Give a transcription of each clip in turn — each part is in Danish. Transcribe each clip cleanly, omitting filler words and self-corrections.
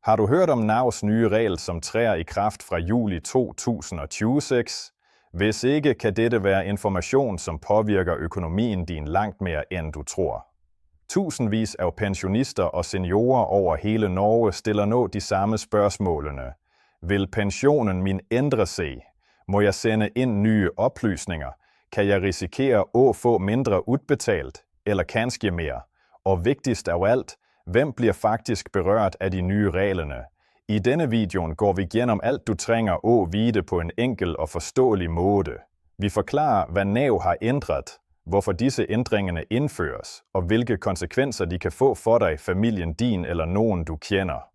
Har du hørt om NAVs nye regel, som træder i kraft fra juli 2026? Hvis ikke, kan dette være information, som påvirker økonomien din langt mere, end du tror. Tusindvis af pensionister og seniorer over hele Norge stiller nu de samme spørgsmålene. Vil pensionen min ændre sig? Må jeg sende ind nye oplysninger? Kan jeg risikere at få mindre udbetalt, eller kanskje mere? Og vigtigst af alt, hvem bliver faktisk berørt af de nye reglerne? I denne video går vi igennem alt du trænger at vide på en enkel og forståelig måde. Vi forklarer, hvad NAV har ændret, hvorfor disse ændringerne indføres, og hvilke konsekvenser de kan få for dig, familien din eller nogen du kender.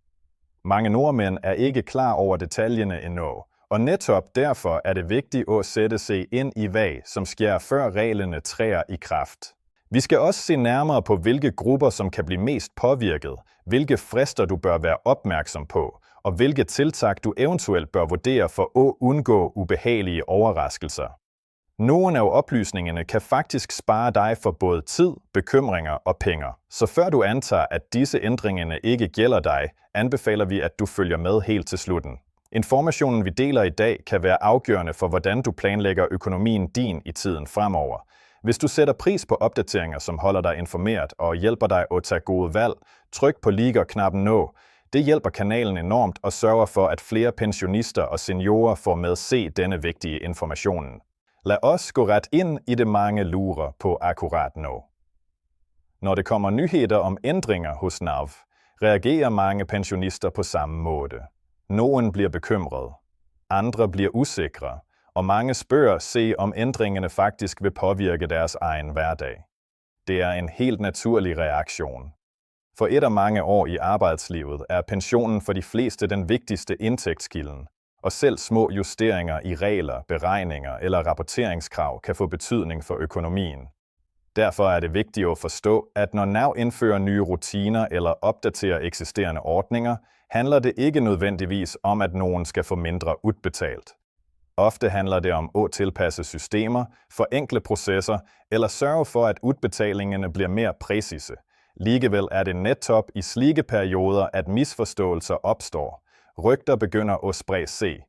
Mange nordmænd er ikke klar over detaljerne endnu, og netop derfor er det vigtigt at sætte sig ind i hvad, som sker før reglerne træder i kraft. Vi skal også se nærmere på, hvilke grupper, som kan blive mest påvirket, hvilke frister du bør være opmærksom på, og hvilke tiltag du eventuelt bør vurdere for at undgå ubehagelige overraskelser. Nogle af oplysningerne kan faktisk spare dig for både tid, bekymringer og penge. Så før du antager, at disse ændringerne ikke gælder dig, anbefaler vi, at du følger med helt til slutten. Informationen, vi deler i dag, kan være afgørende for, hvordan du planlægger økonomien din i tiden fremover. Hvis du sætter pris på opdateringer, som holder dig informeret og hjælper dig at tage gode valg, tryk på like-knappen nu. Det hjælper kanalen enormt og sørger for, at flere pensionister og seniorer får med se denne vigtige informationen. Lad os gå ret ind i det mange lurer på akkurat nu. Når det kommer nyheder om ændringer hos NAV, reagerer mange pensionister på samme måde. Nogen bliver bekymret, andre bliver usikre, og mange spørger sig, om ændringerne faktisk vil påvirke deres egen hverdag. Det er en helt naturlig reaktion. For et af mange år i arbejdslivet er pensionen for de fleste den vigtigste indtægtskilden, og selv små justeringer i regler, beregninger eller rapporteringskrav kan få betydning for økonomien. Derfor er det vigtigt at forstå, at når NAV indfører nye rutiner eller opdaterer eksisterende ordninger, handler det ikke nødvendigvis om, at nogen skal få mindre udbetalt. Ofte handler det om at tilpasse systemer, forenkle processer eller sørge for, at udbetalingerne bliver mere præcise. Ligevel er det netop i slike perioder, at misforståelser opstår. Rygter begynder at sprede sig.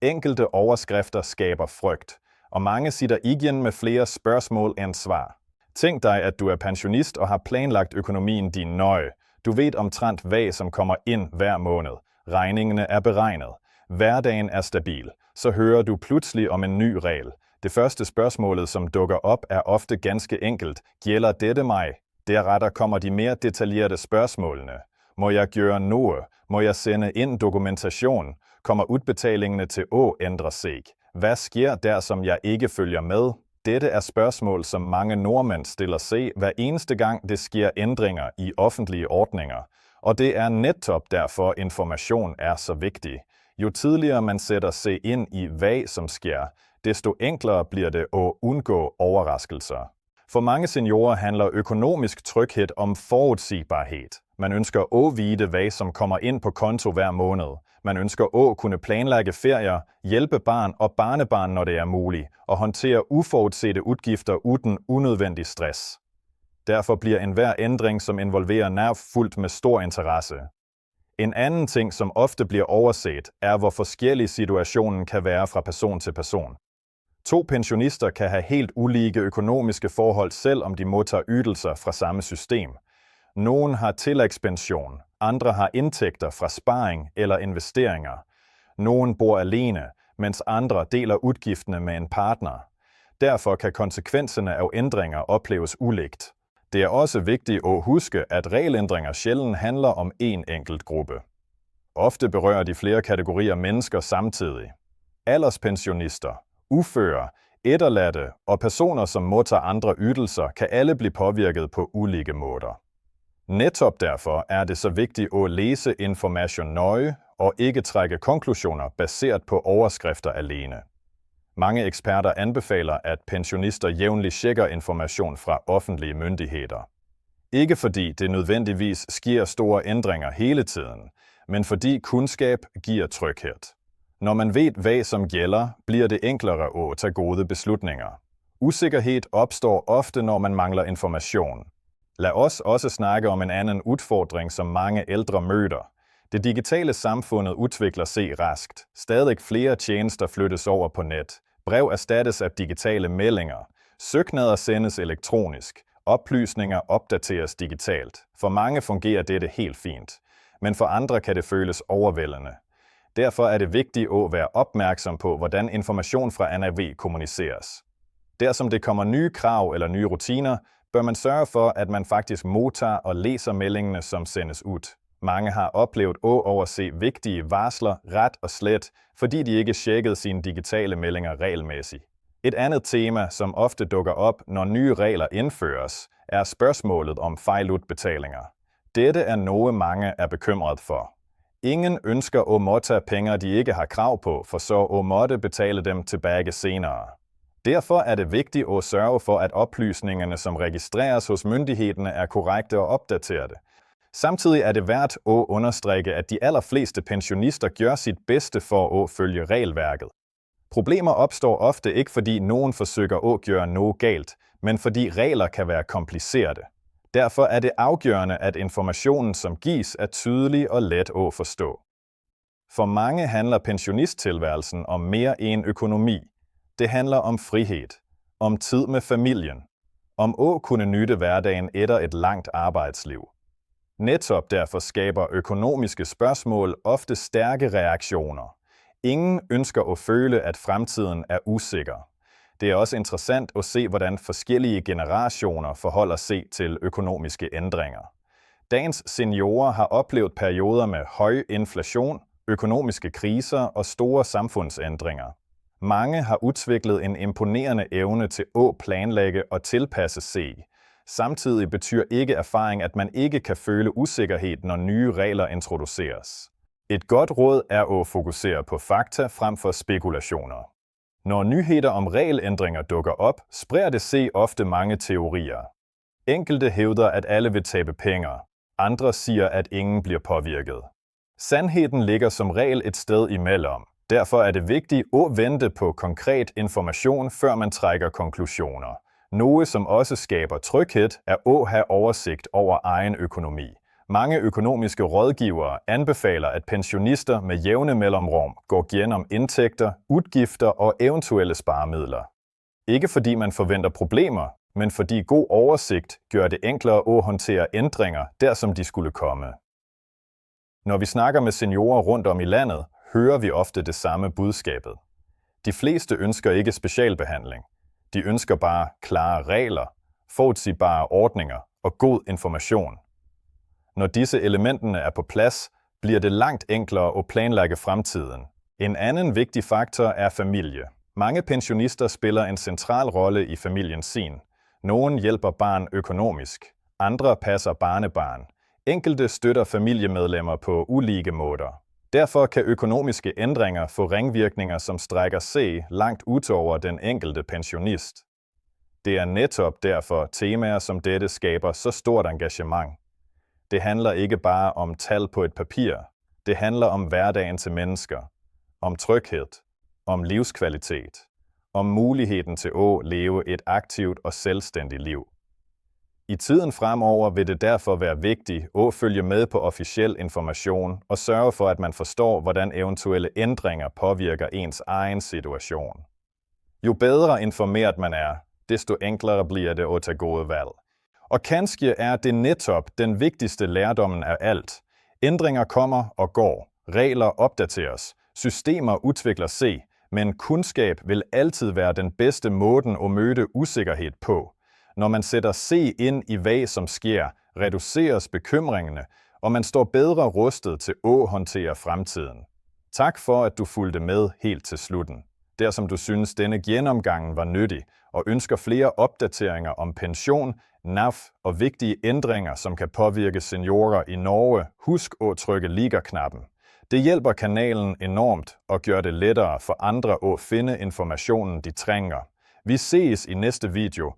Enkelte overskrifter skaber frygt, og mange sidder igen med flere spørgsmål end svar. Tænk dig, at du er pensionist og har planlagt økonomien din nøje. Du ved omtrent hvad, som kommer ind hver måned. Regningene er beregnet. Hverdagen er stabil. Så hører du pludselig om en ny regel. Det første spørgsmål, som dukker op, er ofte ganske enkelt. Gælder dette mig? Deretter kommer de mere detaljerede spørgsmålene. Må jeg gøre noget? Må jeg sende ind dokumentation? Kommer udbetalingene til at ændre sig? Hvad sker der, som jeg ikke følger med? Dette er spørgsmål, som mange nordmænd stiller sig hver eneste gang, det sker ændringer i offentlige ordninger. Og det er netop derfor, information er så vigtig. Jo tidligere man sætter sig ind i, hvad som sker, desto enklere bliver det at undgå overraskelser. For mange seniorer handler økonomisk tryghed om forudsigbarhed. Man ønsker at vide, hvad som kommer ind på konto hver måned. Man ønsker at kunne planlægge ferier, hjælpe barn og barnebarn, når det er muligt, og håndtere uforudsete udgifter uden unødvendig stress. Derfor bliver enhver ændring, som involverer NAV, fulgt med stor interesse. En anden ting, som ofte bliver overset, er, hvor forskellig situationen kan være fra person til person. To pensionister kan have helt ulike økonomiske forhold, selv om de modtager ydelser fra samme system. Nogen har tillægspension, andre har indtægter fra sparing eller investeringer. Nogen bor alene, mens andre deler udgifterne med en partner. Derfor kan konsekvenserne af ændringer opleves ulikt. Det er også vigtigt at huske, at regelændringer sjældent handler om én enkelt gruppe. Ofte berører de flere kategorier mennesker samtidig. Alderspensionister, uføre, efterladte og personer, som modtager andre ydelser, kan alle blive påvirket på ulike måder. Netop derfor er det så vigtigt at læse information nøje og ikke trække konklusioner baseret på overskrifter alene. Mange eksperter anbefaler, at pensionister jævnligt tjekker information fra offentlige myndigheder. Ikke fordi det nødvendigvis sker store ændringer hele tiden, men fordi kundskab giver tryghed. Når man ved, hvad som gælder, bliver det enklere at tage gode beslutninger. Usikkerhed opstår ofte, når man mangler information. Lad os også snakke om en anden udfordring, som mange ældre møder. Det digitale samfundet udvikler sig raskt. Stadig flere tjenester flyttes over på net. Brev erstattes af digitale meldinger. Søgnader sendes elektronisk. Oplysninger opdateres digitalt. For mange fungerer dette helt fint, men for andre kan det føles overvældende. Derfor er det vigtigt at være opmærksom på, hvordan information fra NAV kommuniceres. Dersom det kommer nye krav eller nye rutiner, bør man sørge for, at man faktisk modtager og læser meldingene, som sendes ud. Mange har oplevet at overse vigtige varsler ret og slet, fordi de ikke tjekkede sine digitale meldinger regelmæssigt. Et andet tema, som ofte dukker op, når nye regler indføres, er spørgsmålet om fejludbetalinger. Dette er noget, mange er bekymret for. Ingen ønsker at modtage penge, de ikke har krav på, for så at måtte betale dem tilbage senere. Derfor er det vigtigt at sørge for, at oplysningerne, som registreres hos myndighederne, er korrekte og opdaterede. Samtidig er det værd at understrege, at de allerfleste pensionister gør sit bedste for at følge regelværket. Problemer opstår ofte ikke, fordi nogen forsøger at gøre noget galt, men fordi regler kan være komplicerede. Derfor er det afgørende, at informationen, som gives, er tydelig og let at forstå. For mange handler pensionisttilværelsen om mere end økonomi. Det handler om frihed, om tid med familien, om at kunne nyde hverdagen efter et langt arbejdsliv. Netop derfor skaber økonomiske spørgsmål ofte stærke reaktioner. Ingen ønsker at føle, at fremtiden er usikker. Det er også interessant at se, hvordan forskellige generationer forholder sig til økonomiske ændringer. Dagens seniorer har oplevet perioder med høj inflation, økonomiske kriser og store samfundsændringer. Mange har udviklet en imponerende evne til at planlægge og tilpasse sig. Samtidig betyder ikke erfaring, at man ikke kan føle usikkerhed, når nye regler introduceres. Et godt råd er at fokusere på fakta frem for spekulationer. Når nyheder om regelændringer dukker op, spreder det sig ofte mange teorier. Enkelte hævder, at alle vil tabe penge. Andre siger, at ingen bliver påvirket. Sandheden ligger som regel et sted imellem. Derfor er det vigtigt at vente på konkret information, før man trækker konklusioner. Noget, som også skaber tryghed, er at have oversigt over egen økonomi. Mange økonomiske rådgivere anbefaler, at pensionister med jævne mellemrum går gennem indtægter, udgifter og eventuelle sparemidler. Ikke fordi man forventer problemer, men fordi god oversigt gør det enklere at håndtere ændringer, der som de skulle komme. Når vi snakker med seniorer rundt om i landet, hører vi ofte det samme budskabet. De fleste ønsker ikke specialbehandling. De ønsker bare klare regler, forudsigbare ordninger og god information. Når disse elementer er på plads, bliver det langt enklere at planlægge fremtiden. En anden vigtig faktor er familie. Mange pensionister spiller en central rolle i familiens sin. Nogen hjælper barn økonomisk, andre passer barnebarn. Enkelte støtter familiemedlemmer på ulike måder. Derfor kan økonomiske ændringer få ringvirkninger, som strækker sig langt ud over den enkelte pensionist. Det er netop derfor temaer som dette skaber så stort engagement. Det handler ikke bare om tal på et papir. Det handler om hverdagen til mennesker, om tryghed, om livskvalitet, om muligheden til at leve et aktivt og selvstændigt liv. I tiden fremover vil det derfor være vigtigt at følge med på officiel information og sørge for, at man forstår, hvordan eventuelle ændringer påvirker ens egen situation. Jo bedre informeret man er, desto enklere bliver det at tage gode valg. Og kanskje er det netop den vigtigste lærdommen af alt. Ændringer kommer og går, regler opdateres, systemer udvikler sig, men kundskab vil altid være den bedste måde at møde usikkerhed på. Når man sætter sig ind i hvad som sker, reduceres bekymringerne, og man står bedre rustet til at håndtere fremtiden. Tak for, at du fulgte med helt til slutten. Dersom du synes, denne gennemgang var nyttig og ønsker flere opdateringer om pension, NAV og vigtige ændringer, som kan påvirke seniorer i Norge, husk at trykke like-knappen. Det hjælper kanalen enormt og gør det lettere for andre at finde informationen, de trænger. Vi ses i næste video,